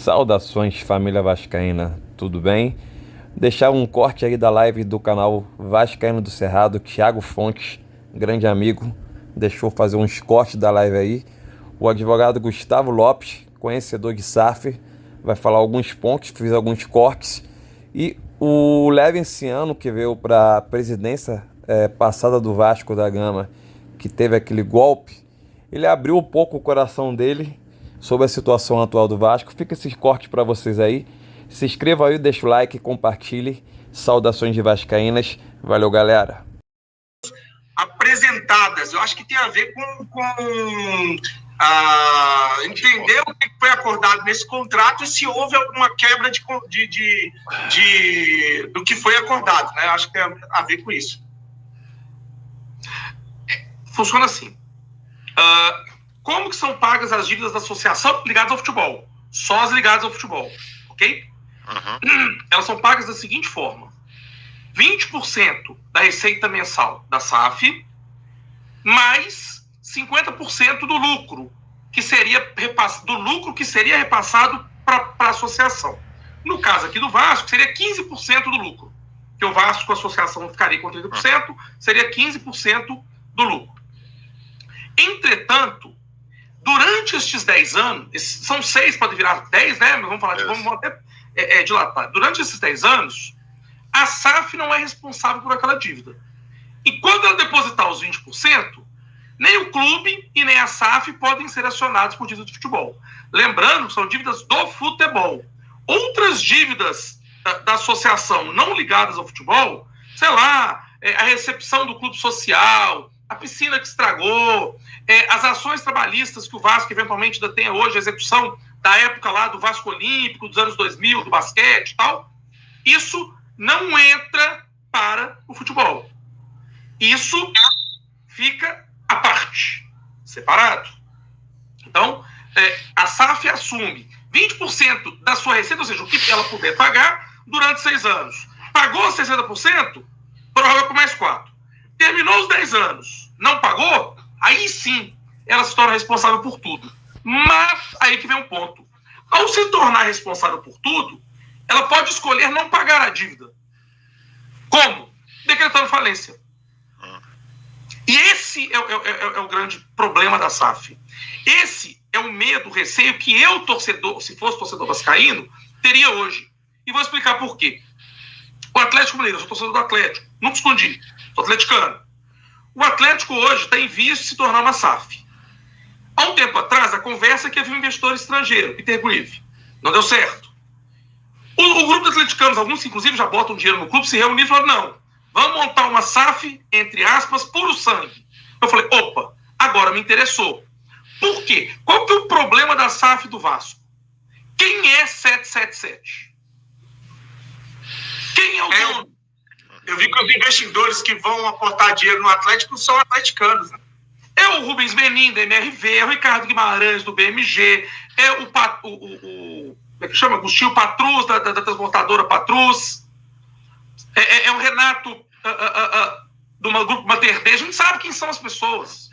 Saudações, família vascaína, tudo bem? Deixar um corte aí da live do canal Vascaíno do Cerrado, Thiago Fontes, grande amigo, deixou fazer uns cortes da live aí. O advogado Gustavo Lopes, conhecedor de SAF, vai falar alguns pontos, fiz alguns cortes. E o Levinciano, que veio para a presidência passada do Vasco da Gama, que teve aquele golpe, ele abriu um pouco o coração dele sobre a situação atual do Vasco. Fica esses cortes para vocês aí. Se inscreva aí, deixa o like, compartilhe. Saudações de vascaínas. Valeu, galera. Apresentadas, eu acho que tem a ver com entender o que foi acordado nesse contrato e se houve alguma quebra do que foi acordado, né? Eu acho que tem a ver com isso. Funciona assim. Como que são pagas as dívidas da associação ligadas ao futebol? Só as ligadas ao futebol, ok? Uhum. Elas são pagas da seguinte forma: 20% da receita mensal da SAF, mais 50% do lucro que seria repassado para a associação. No caso aqui do Vasco, seria 15% do lucro. Que o Vasco, a associação, ficaria com 30%, seria 15% do lucro. Entretanto, durante estes 10 anos, são 6, pode virar 10, né? Mas vamos falar vamos até dilatar. Durante esses 10 anos, a SAF não é responsável por aquela dívida. E quando ela depositar os 20%, nem o clube e nem a SAF podem ser acionados por dívida de futebol. Lembrando que são dívidas do futebol. Outras dívidas da associação não ligadas ao futebol, sei lá, a recepção do clube social, a piscina que estragou, as ações trabalhistas que o Vasco eventualmente ainda tem hoje, a execução da época lá do Vasco Olímpico, dos anos 2000, do basquete e tal, isso não entra para o futebol. Isso fica à parte, separado. Então, a SAF assume 20% da sua receita, ou seja, o que ela puder pagar durante 6 anos. Pagou 60%, prorroga por mais 4. Terminou os 10 anos, não pagou, aí sim ela se torna responsável por tudo. Mas aí que vem um ponto. Ao se tornar responsável por tudo, ela pode escolher não pagar a dívida. Como? Decretando falência. E esse é o grande problema da SAF. Esse é o medo, o receio que eu, torcedor, se fosse torcedor vascaíno, teria hoje. E vou explicar por quê. O Atlético Mineiro, eu sou torcedor do Atlético, nunca escondi, sou atleticano. O Atlético hoje está em vias de se tornar uma SAF. Há um tempo atrás, a conversa é que havia um investidor estrangeiro, Peter Grieve. Não deu certo. O grupo de atleticanos, alguns inclusive já botam dinheiro no clube, se reuniram e falaram: não, vamos montar uma SAF, entre aspas, puro sangue. Eu falei: opa, agora me interessou. Por quê? Qual que é o problema da SAF do Vasco? Quem é 777? Quem é o dono? Eu vi que os investidores que vão aportar dinheiro no Atlético são atleticanos, né? É o Rubens Menin, da MRV, é o Ricardo Guimarães, do BMG, é o como é que chama? Agostinho Patrus, da transportadora Patrus, é o Renato do grupo Mater Dei. A gente sabe quem são as pessoas.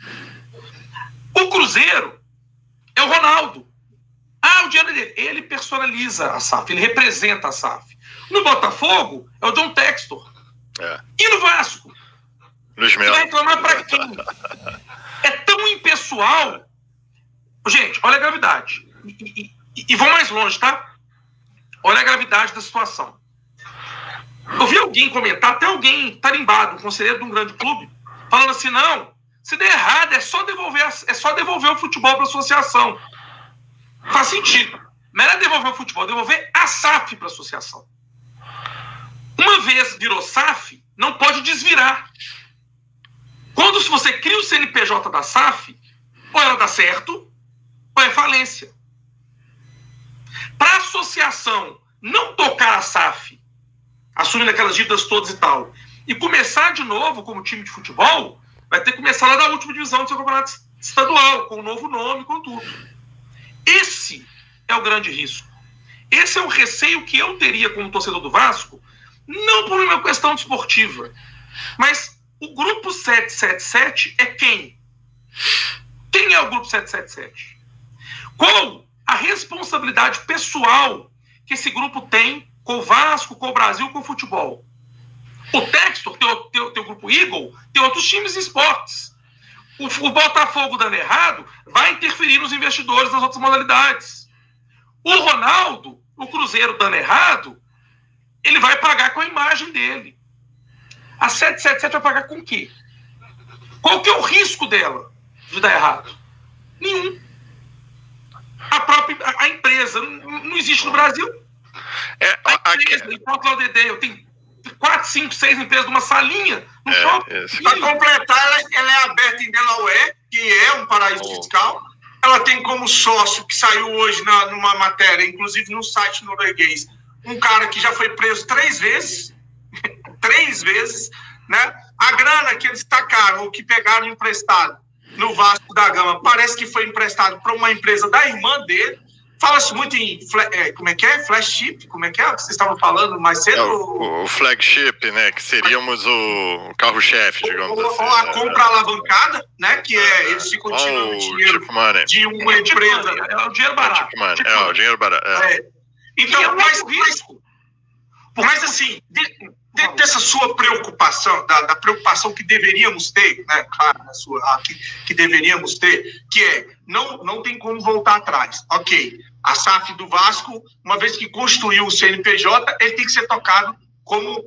O Cruzeiro é o Ronaldo. O dinheiro dele. Ele personaliza a SAF, ele representa a SAF. No Botafogo, é o John Textor. E no Vasco? Luiz Melo. Vai reclamar pra quem? É tão impessoal. Gente, olha a gravidade. E vou mais longe, tá? Olha a gravidade da situação. Eu vi alguém comentar, até alguém tarimbado, um conselheiro de um grande clube, falando assim: não, se der errado, é só devolver o futebol para a associação. Faz sentido. Não era devolver o futebol, devolver a SAF para a associação. Uma vez virou SAF, não pode desvirar. Se você cria o CNPJ da SAF, ou ela dá certo, ou é falência. Para a associação não tocar a SAF, assumindo aquelas dívidas todas e tal, e começar de novo como time de futebol, vai ter que começar lá da última divisão do seu campeonato estadual, com um novo nome, com tudo. Esse é o grande risco. Esse é o receio que eu teria como torcedor do Vasco, não por uma questão desportiva, mas o grupo 777 é quem? Quem é o grupo 777? Qual a responsabilidade pessoal que esse grupo tem com o Vasco, com o Brasil, com o futebol. O Textor tem o grupo Eagle, tem outros times e esportes. O Botafogo dando errado vai interferir nos investidores das outras modalidades. O Ronaldo, o Cruzeiro dando errado, ele vai pagar com a imagem dele. A 777 vai pagar com o quê? Qual que é o risco dela de dar errado? Nenhum. A empresa não existe no Brasil. A empresa, enquanto lá o Dedê, eu tenho 4, 5, 6 empresas numa salinha no shopping. Para completar, ela é aberta em Delaware, que é um paraíso fiscal. Ela tem como sócio, que saiu hoje numa matéria, inclusive no site norueguês, um cara que já foi preso 3 vezes, 3 vezes, né? A grana que eles tacaram, ou que pegaram emprestado no Vasco da Gama, parece que foi emprestado para uma empresa da irmã dele. Fala-se muito em, como é que é? Flagship? Como é que vocês estavam falando mais cedo? O flagship, né? Que seríamos o carro-chefe, digamos assim. Ou a compra alavancada, né? Que é, eles ficam tirando o dinheiro de uma empresa. É o dinheiro barato. O dinheiro barato. Então, mas assim, dentro dessa sua preocupação, da preocupação que deveríamos ter, né, claro, que deveríamos ter, que é, não tem como voltar atrás. Ok, a SAF do Vasco, uma vez que construiu o CNPJ, ele tem que ser tocado como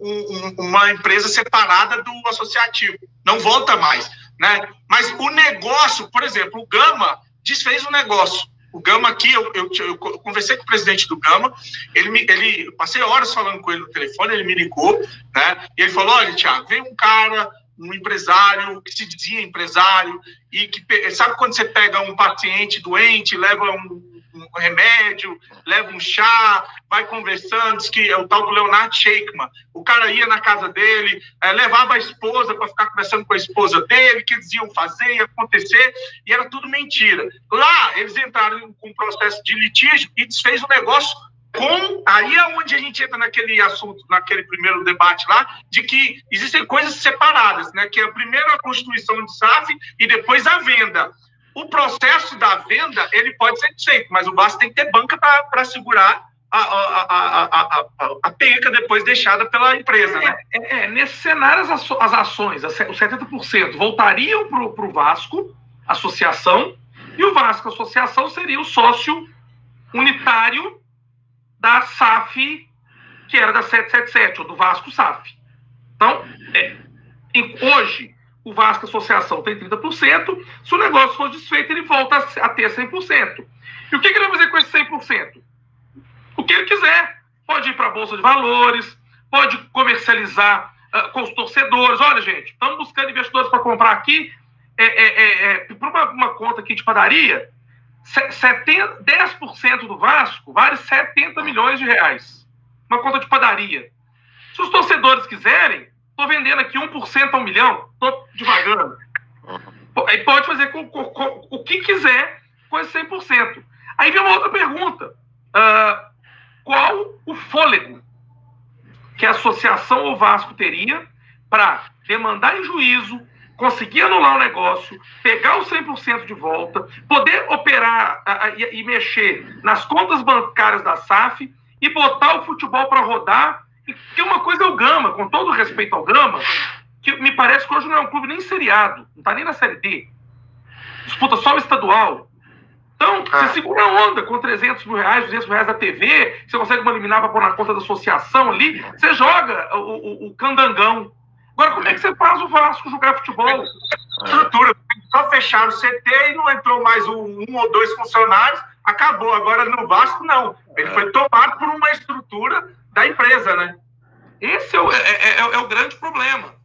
uma empresa separada do associativo. Não volta mais, né? Mas o negócio, por exemplo, o Gama desfez o negócio. O Gama aqui, eu conversei com o presidente do Gama, eu passei horas falando com ele no telefone, ele me ligou, né? E ele falou, olha, Thiago, vem um cara, um empresário, que se dizia empresário, e que sabe quando você pega um paciente doente, leva um remédio, leva um chá, vai conversando, diz que é o tal do Leonard Sheikman. O cara ia na casa dele, levava a esposa para ficar conversando com a esposa dele, que eles iam fazer, ia acontecer, e era tudo mentira. Lá, eles entraram com um processo de litígio e desfez o negócio aí é onde a gente entra naquele assunto, naquele primeiro debate lá, de que existem coisas separadas, né? Que é a primeira a constituição de SAF e depois a venda. O processo da venda, ele pode ser feito, mas o Vasco tem que ter banca para segurar a penca depois deixada pela empresa, né? Nesse cenário, as ações, os 70%, voltariam para o Vasco, associação, e o Vasco, associação, seria o sócio unitário da SAF, que era da 777, ou do Vasco SAF. Então, hoje, o Vasco Associação tem 30%, se o negócio for desfeito, ele volta a ter 100%. E o que ele vai fazer com esse 100%? O que ele quiser. Pode ir para a Bolsa de Valores, pode comercializar com os torcedores. Olha, gente, estamos buscando investidores para comprar aqui, por uma conta aqui de padaria, 10% do Vasco vale 70 milhões de reais. Uma conta de padaria. Se os torcedores quiserem, estou vendendo aqui 1% a 1 milhão, estou devagando. Aí pode fazer com o que quiser com esse 100%. Aí vem uma outra pergunta. Qual o fôlego que a associação ou Vasco teria para demandar em juízo, conseguir anular o negócio, pegar os 100% de volta, poder operar e mexer nas contas bancárias da SAF e botar o futebol para rodar? Porque uma coisa é o Gama, com todo respeito ao Gama, que me parece que hoje não é um clube nem seriado, não está nem na Série D. Disputa só o estadual. Então, você segura a onda com 300 mil reais, 200 reais da TV, você consegue uma liminar para pôr na conta da associação ali, você joga o candangão. Agora, como é que você faz o Vasco jogar futebol? Estrutura. Só fecharam o CT e não entrou mais um ou dois funcionários, acabou. Agora, no Vasco, não. Ele foi tomado por uma estrutura da empresa, né? Esse é o grande problema.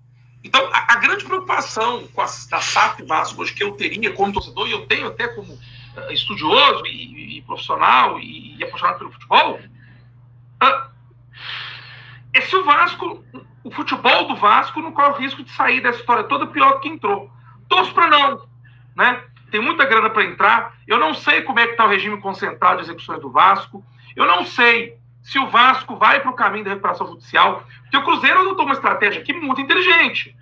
Então, a grande preocupação da SAF Vasco hoje que eu teria como torcedor, e eu tenho até como estudioso e profissional e apaixonado pelo futebol, é se o futebol do Vasco não corre o risco de sair dessa história toda pior do que entrou. Torço para não, né? Tem muita grana para entrar. Eu não sei como é que está o regime concentrado de execuções do Vasco. Eu não sei se o Vasco vai para o caminho da recuperação judicial, porque o Cruzeiro adotou uma estratégia aqui muito inteligente.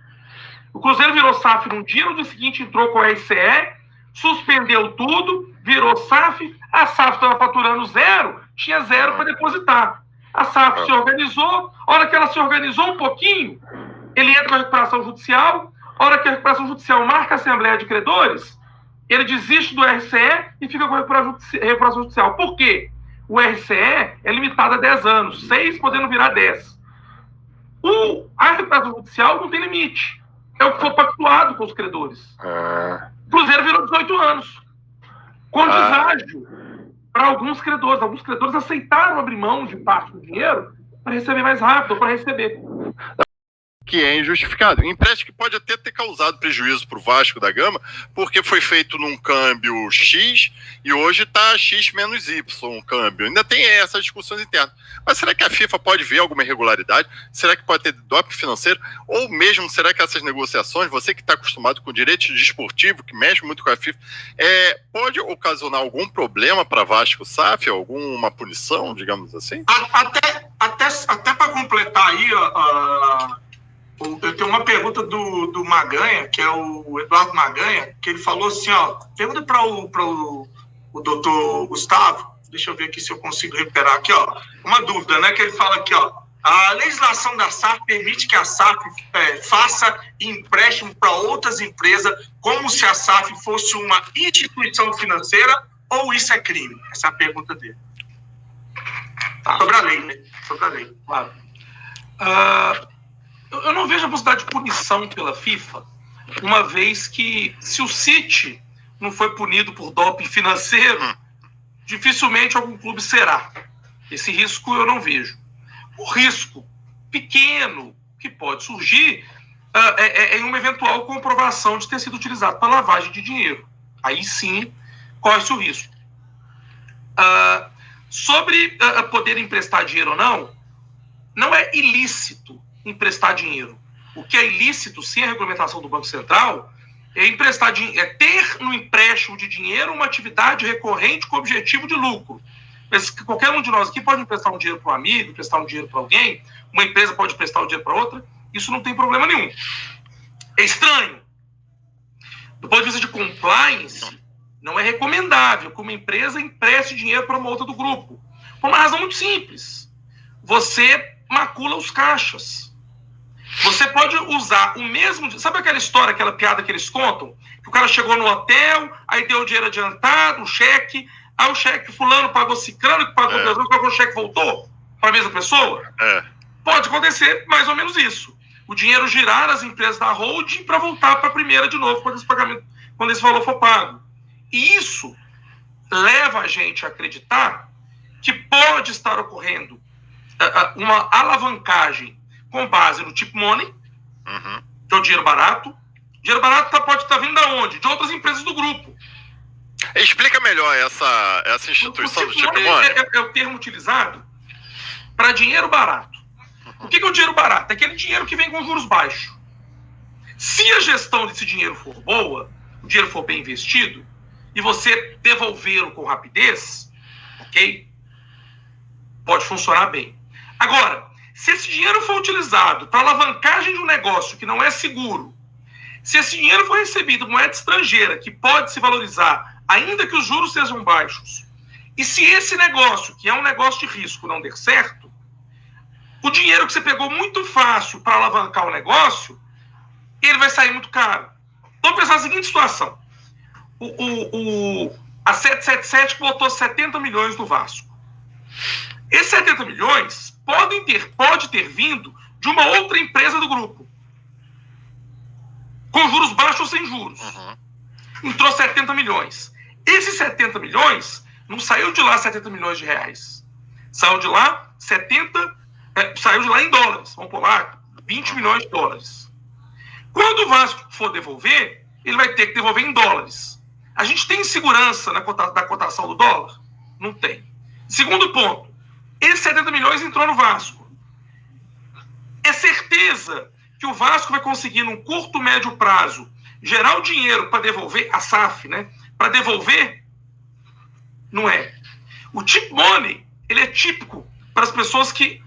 O Cruzeiro virou SAF num dia, no dia seguinte entrou com a RCE, suspendeu tudo, virou SAF, a SAF estava faturando zero, tinha zero para depositar. A SAF se organizou, a hora que ela se organizou um pouquinho, ele entra com a recuperação judicial, a hora que a recuperação judicial marca a Assembleia de Credores, ele desiste do RCE e fica com a recuperação judicial. Por quê? O RCE é limitado a 10 anos, 6 podendo virar 10. A recuperação judicial não tem limite. É o que foi pactuado com os credores. O Cruzeiro virou 18 anos. Com deságio para alguns credores. Alguns credores aceitaram abrir mão de parte do dinheiro para receber mais rápido, para receber. Que é injustificado. Empréstimo que pode até ter causado prejuízo para o Vasco da Gama, porque foi feito num câmbio X e hoje está X menos Y o câmbio. Ainda tem essas discussões internas. Mas será que a FIFA pode ver alguma irregularidade? Será que pode ter doping financeiro? Ou mesmo, será que essas negociações, você que está acostumado com o direito desportivo, que mexe muito com a FIFA, pode ocasionar algum problema para Vasco SAF? Alguma punição, digamos assim? Até para completar aí, eu tenho uma pergunta do Maganha, que é o Eduardo Maganha, que ele falou assim, pergunta para o doutor Gustavo, deixa eu ver aqui se eu consigo recuperar aqui, uma dúvida, né, que ele fala aqui, a legislação da SAF permite que a SAF faça empréstimo para outras empresas, como se a SAF fosse uma instituição financeira, ou isso é crime? Essa é a pergunta dele. Sobre a lei, né? Sobre a lei. Claro. Eu não vejo a possibilidade de punição pela FIFA, uma vez que, se o City não foi punido por doping financeiro, dificilmente algum clube será. Esse risco eu não vejo. O risco pequeno que pode surgir é em uma eventual comprovação de ter sido utilizado para lavagem de dinheiro. Aí sim corre-se o risco. Sobre poder emprestar dinheiro ou não é ilícito emprestar dinheiro. O que é ilícito, sem a regulamentação do Banco Central, é emprestar dinheiro, ter no empréstimo de dinheiro uma atividade recorrente com objetivo de lucro. Mas qualquer um de nós aqui pode emprestar um dinheiro para um amigo, emprestar um dinheiro para alguém, uma empresa pode emprestar um dinheiro para outra, isso não tem problema nenhum. É estranho. Do ponto de vista de compliance, não é recomendável que uma empresa empreste dinheiro para uma outra do grupo. Por uma razão muito simples. Você macula os caixas. Você pode usar o mesmo... Sabe aquela história, aquela piada que eles contam? Que o cara chegou no hotel, aí deu o dinheiro adiantado, o cheque, aí o cheque fulano pagou ciclano, que pagou Pedro, pagou o cheque voltou para a mesma pessoa? Pode acontecer mais ou menos isso. O dinheiro girar nas empresas da holding para voltar para a primeira de novo, quando esse valor for pago. E isso leva a gente a acreditar que pode estar ocorrendo uma alavancagem com base no tip money, que é o dinheiro barato. O dinheiro barato pode estar vindo de onde? De outras empresas do grupo. Explica melhor essa instituição do tip money. É o termo utilizado para dinheiro barato. O que é o dinheiro barato? É aquele dinheiro que vem com juros baixos. Se a gestão desse dinheiro for boa, o dinheiro for bem investido, e você devolvê-lo com rapidez, ok? Pode funcionar bem. Agora, se esse dinheiro for utilizado para alavancagem de um negócio que não é seguro, se esse dinheiro for recebido em moeda estrangeira, que pode se valorizar, ainda que os juros sejam baixos, e se esse negócio, que é um negócio de risco, não der certo, o dinheiro que você pegou muito fácil para alavancar o negócio, ele vai sair muito caro. Vamos pensar na seguinte situação. A 777 botou 70 milhões no Vasco. Esses 70 milhões pode ter vindo de uma outra empresa do grupo. Com juros baixos ou sem juros. Entrou 70 milhões. Esses 70 milhões não saiu de lá 70 milhões de reais. Saiu de lá em dólares. Vamos pôr lá 20 milhões de dólares. Quando o Vasco for devolver, ele vai ter que devolver em dólares. A gente tem segurança da cotação do dólar? Não tem. Segundo ponto, esses 70 milhões entrou no Vasco. É certeza que o Vasco vai conseguir, num curto, médio prazo, gerar o dinheiro para devolver, a SAF, né? Para devolver? Não é. O tip money, ele é típico para as pessoas que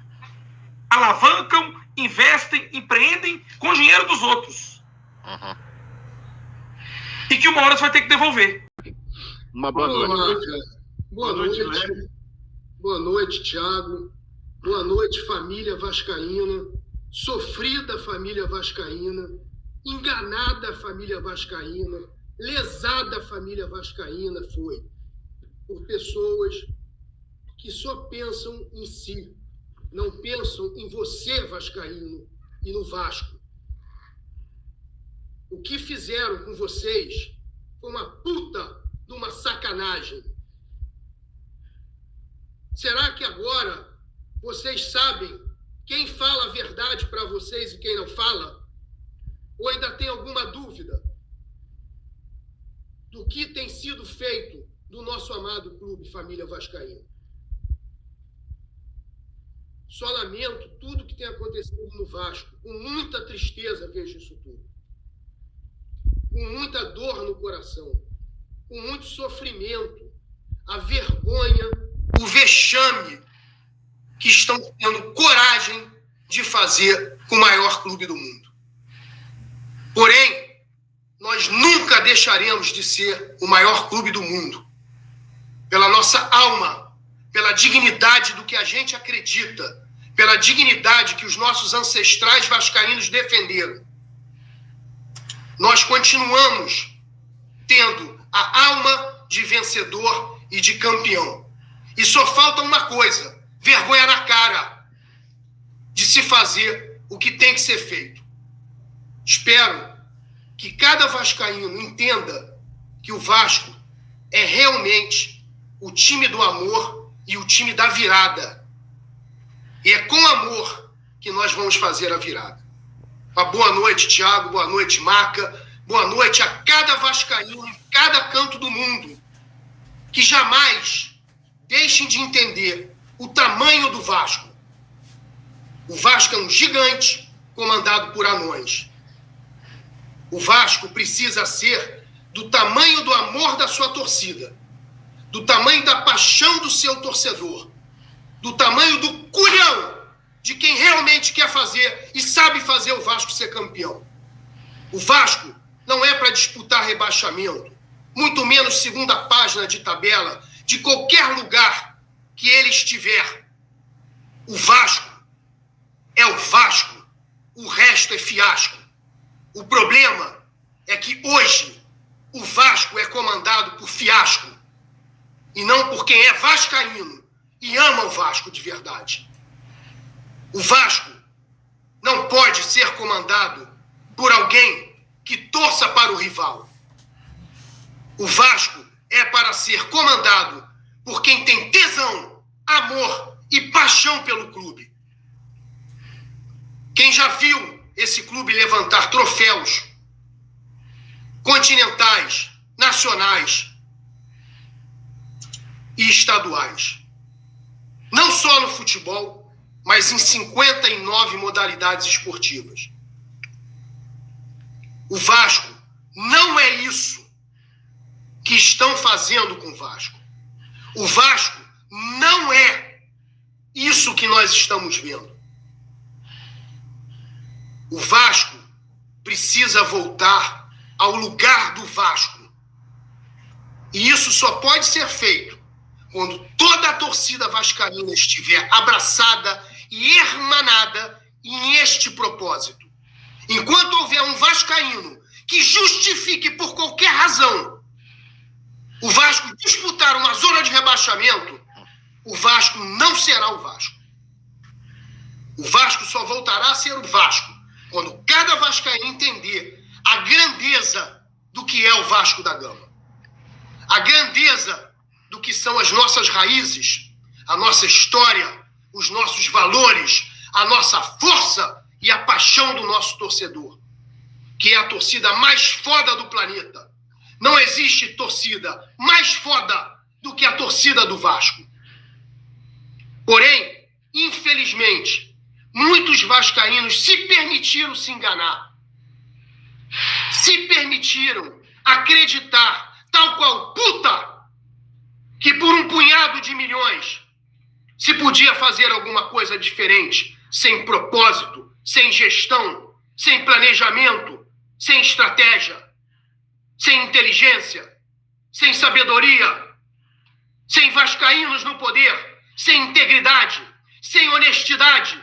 alavancam, investem, empreendem com o dinheiro dos outros. e que uma hora você vai ter que devolver. Uma boa noite. Boa noite, Léo. Boa noite, Thiago. Boa noite, família vascaína. Sofrida família vascaína. Enganada família vascaína. Lesada família vascaína foi por pessoas que só pensam em si. Não pensam em você, vascaíno, e no Vasco. O que fizeram com vocês foi uma puta de uma sacanagem. Será que agora vocês sabem quem fala a verdade para vocês e quem não fala? Ou ainda tem alguma dúvida do que tem sido feito do nosso amado clube Família Vascaína? Só lamento tudo que tem acontecido no Vasco. Com muita tristeza vejo isso tudo. Com muita dor no coração. Com muito sofrimento. A vergonha, o vexame que estão tendo coragem de fazer com o maior clube do mundo. Porém, nós nunca deixaremos de ser o maior clube do mundo. Pela nossa alma, pela dignidade do que a gente acredita, pela dignidade que os nossos ancestrais vascaínos defenderam. Nós continuamos tendo a alma de vencedor e de campeão. E só falta uma coisa, vergonha na cara de se fazer o que tem que ser feito. Espero que cada vascaíno entenda que o Vasco é realmente o time do amor e o time da virada. E é com amor que nós vamos fazer a virada. Uma boa noite, Thiago. Boa noite, Maca. Boa noite a cada vascaíno em cada canto do mundo. Que jamais deixem de entender o tamanho do Vasco. O Vasco é um gigante comandado por anões. O Vasco precisa ser do tamanho do amor da sua torcida, do tamanho da paixão do seu torcedor, do tamanho do culhão de quem realmente quer fazer e sabe fazer o Vasco ser campeão. O Vasco não é para disputar rebaixamento, muito menos segunda página de tabela de qualquer lugar que ele estiver. O Vasco é o Vasco, o resto é fiasco. O problema é que hoje o Vasco é comandado por fiasco e não por quem é vascaíno e ama o Vasco de verdade. O Vasco não pode ser comandado por alguém que torça para o rival. O Vasco é para ser comandado por quem tem tesão, amor e paixão pelo clube. Quem já viu esse clube levantar troféus continentais, nacionais e estaduais. Não só no futebol, mas em 59 modalidades esportivas. O Vasco não é isso que estão fazendo com o Vasco. O Vasco não é isso que nós estamos vendo. O Vasco precisa voltar ao lugar do Vasco. E isso só pode ser feito quando toda a torcida vascaína estiver abraçada e hermanada em este propósito. Enquanto houver um vascaíno que justifique por qualquer razão o Vasco disputar uma zona de rebaixamento, o Vasco não será o Vasco. O Vasco só voltará a ser o Vasco quando cada vascaíno entender a grandeza do que é o Vasco da Gama. A grandeza do que são as nossas raízes, a nossa história, os nossos valores, a nossa força e a paixão do nosso torcedor, que é a torcida mais foda do planeta. Não existe torcida mais foda do que a torcida do Vasco. Porém, infelizmente, muitos vascaínos se permitiram se enganar. Se permitiram acreditar, tal qual puta, que por um punhado de milhões se podia fazer alguma coisa diferente, sem propósito, sem gestão, sem planejamento, sem estratégia. sem inteligência, sem sabedoria, sem vascaínos no poder, sem integridade, sem honestidade.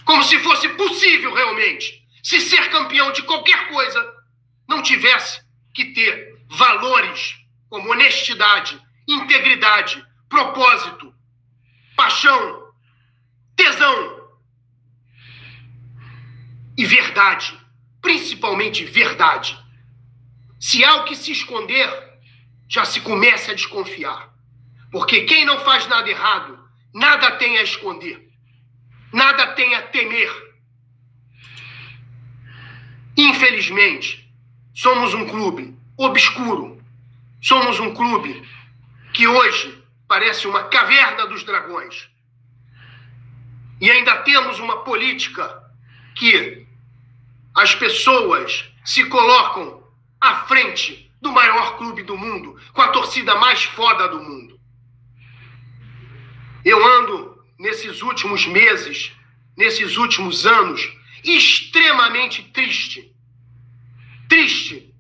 Como se fosse possível realmente, se ser campeão de qualquer coisa, não tivesse que ter valores como honestidade, integridade, propósito, paixão, tesão e verdade, principalmente verdade. Se há o que se esconder, já se começa a desconfiar. Porque quem não faz nada errado, nada tem a esconder, nada tem a temer. Infelizmente, somos um clube obscuro. Somos um clube que hoje parece uma caverna dos dragões. E ainda temos uma política que as pessoas se colocam à frente do maior clube do mundo, com a torcida mais foda do mundo. Eu ando, nesses últimos meses, nesses últimos anos, extremamente triste. Triste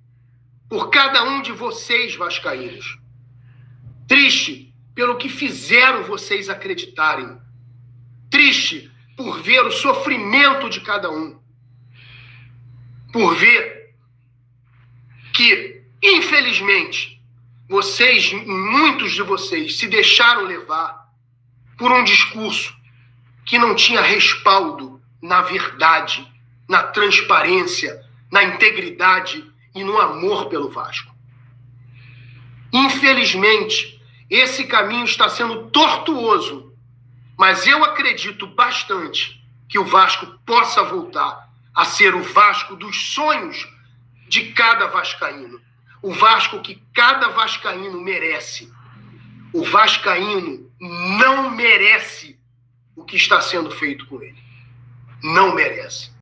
por cada um de vocês, vascaínos. Triste pelo que fizeram vocês acreditarem. Triste por ver o sofrimento de cada um. Por ver que, infelizmente, vocês, muitos de vocês, se deixaram levar por um discurso que não tinha respaldo na verdade, na transparência, na integridade e no amor pelo Vasco. Infelizmente, esse caminho está sendo tortuoso, mas eu acredito bastante que o Vasco possa voltar a ser o Vasco dos sonhos de cada vascaíno. O Vasco que cada vascaíno merece. O vascaíno não merece o que está sendo feito com ele. Não merece.